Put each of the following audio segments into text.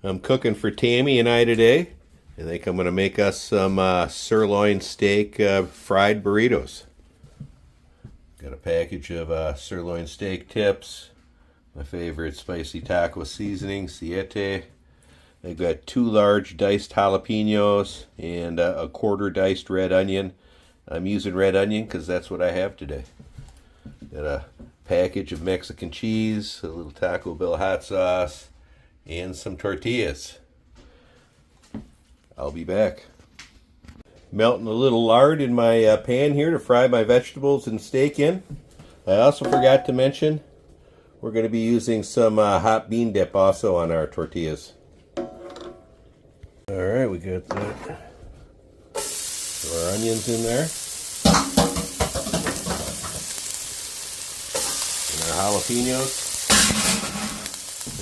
I'm cooking for Tammy and I today. I think I'm going to make us some sirloin steak fried burritos. Got a package of sirloin steak tips, my favorite spicy taco seasoning, siete. I've got 2 large diced jalapenos and a quarter diced red onion. I'm using red onion because that's what I have today. Got a package of Mexican cheese, a little Taco Bell hot sauce, and some tortillas. I'll be back. Melting a little lard in my pan here to fry my vegetables and steak in. I also forgot to mention we're going to be using some hot bean dip also on our tortillas. Alright, we got that. Throw our onions in there. And our jalapenos.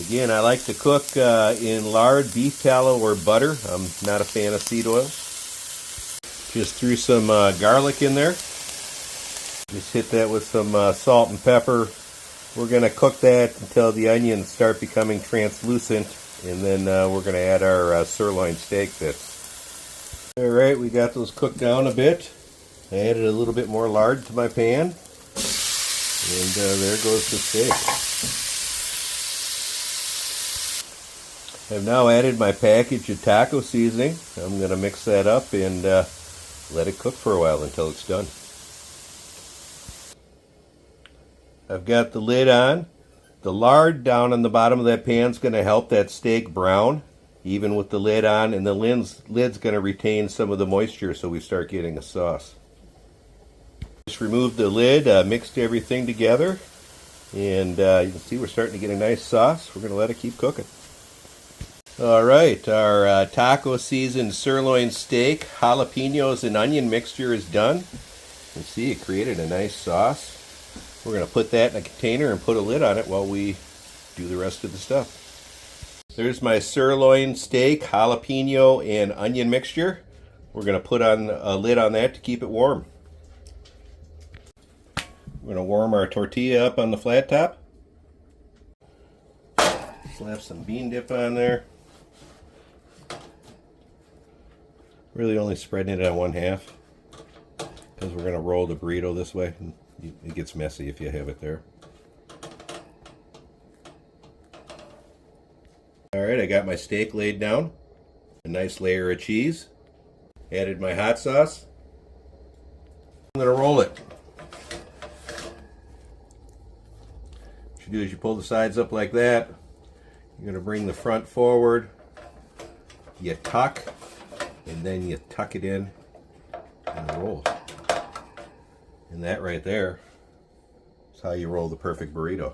Again, I like to cook in lard, beef tallow, or butter. I'm not a fan of seed oil. Just threw some garlic in there. Just hit that with some salt and pepper. We're going to cook that until the onions start becoming translucent, and then we're going to add our sirloin steak bits. Alright, we got those cooked down a bit. I added a little bit more lard to my pan, and there goes the steak. I've now added my package of taco seasoning. I'm going to mix that up and let it cook for a while until it's done. I've got the lid on. The lard down on the bottom of that pan is going to help that steak brown, even with the lid on, and the lid's going to retain some of the moisture so we start getting a sauce. Just removed the lid, mixed everything together, and you can see we're starting to get a nice sauce. We're going to let it keep cooking. Alright, our taco seasoned sirloin steak, jalapenos, and onion mixture is done. You can see it created a nice sauce. We're going to put that in a container and put a lid on it while we do the rest of the stuff. There's my sirloin steak, jalapeno, and onion mixture. We're going to put on a lid on that to keep it warm. We're going to warm our tortilla up on the flat top. Slap some bean dip on there. Really only spreading it on one half because we're going to roll the burrito this way. It gets messy if you have it there. Alright, I got my steak laid down. A nice layer of cheese. Added my hot sauce. I'm going to roll it. What you do is you pull the sides up like that. You're going to bring the front forward. You tuck. And then you tuck it in and roll. And that right there is how you roll the perfect burrito.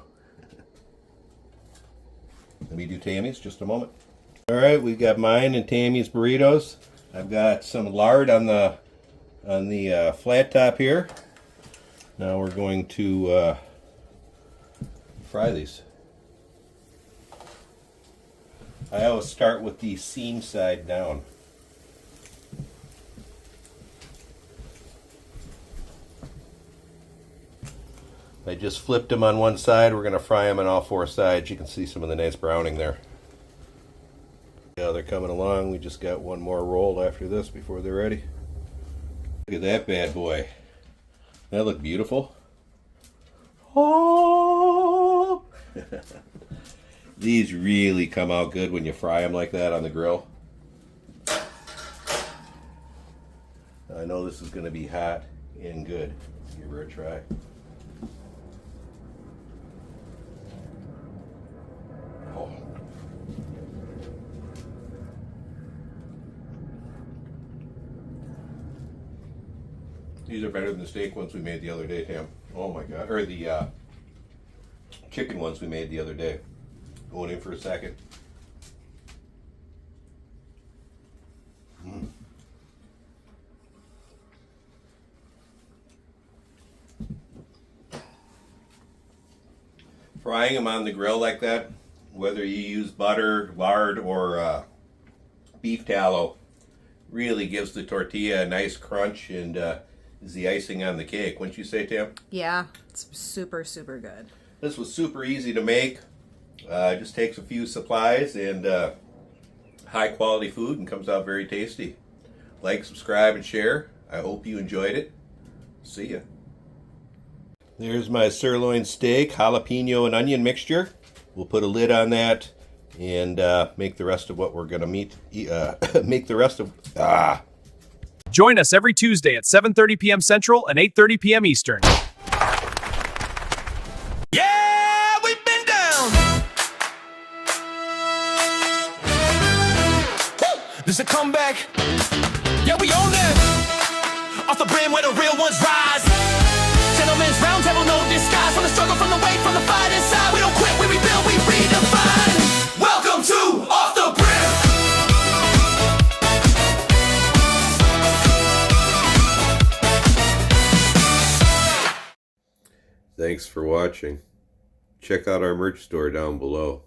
Let me do Tammy's just a moment. Alright, we've got mine and Tammy's burritos. I've got some lard on the flat top here. Now we're going to fry these. I always start with the seam side down. I just flipped them on one side. We're going to fry them on all 4 sides. You can see some of the nice browning there. Yeah, they're coming along. We just got one more roll after this before they're ready. Look at that bad boy. That look beautiful. Oh! These really come out good when you fry them like that on the grill. I know this is going to be hot and good. Let's give her a try. These are better than the steak ones we made the other day, Tam. Oh my god. Or the chicken ones we made the other day. Going in for a second. Frying them on the grill like that, whether you use butter, lard, or beef tallow, really gives the tortilla a nice crunch and is the icing on the cake. Wouldn't you say, Tam? Yeah, it's super, super good. This was super easy to make. Just takes a few supplies and high quality food and comes out very tasty. Like, subscribe, and share. I hope you enjoyed it. See ya. There's my sirloin steak, jalapeno and onion mixture. We'll put a lid on that and make the rest of what we're going to make the rest of... Join us every Tuesday at 7:30 p.m. Central and 8:30 p.m. Eastern. Yeah, we've been down. There's a comeback. Yeah, we own it. Off the brim where the real ones rise. Gentlemen's roundtable, no disguise. From the struggle, from the weight, from the fight inside. We don't quit, we rebuild, we redefine. Welcome to Off the Brim. Thanks for watching. Check out our merch store down below.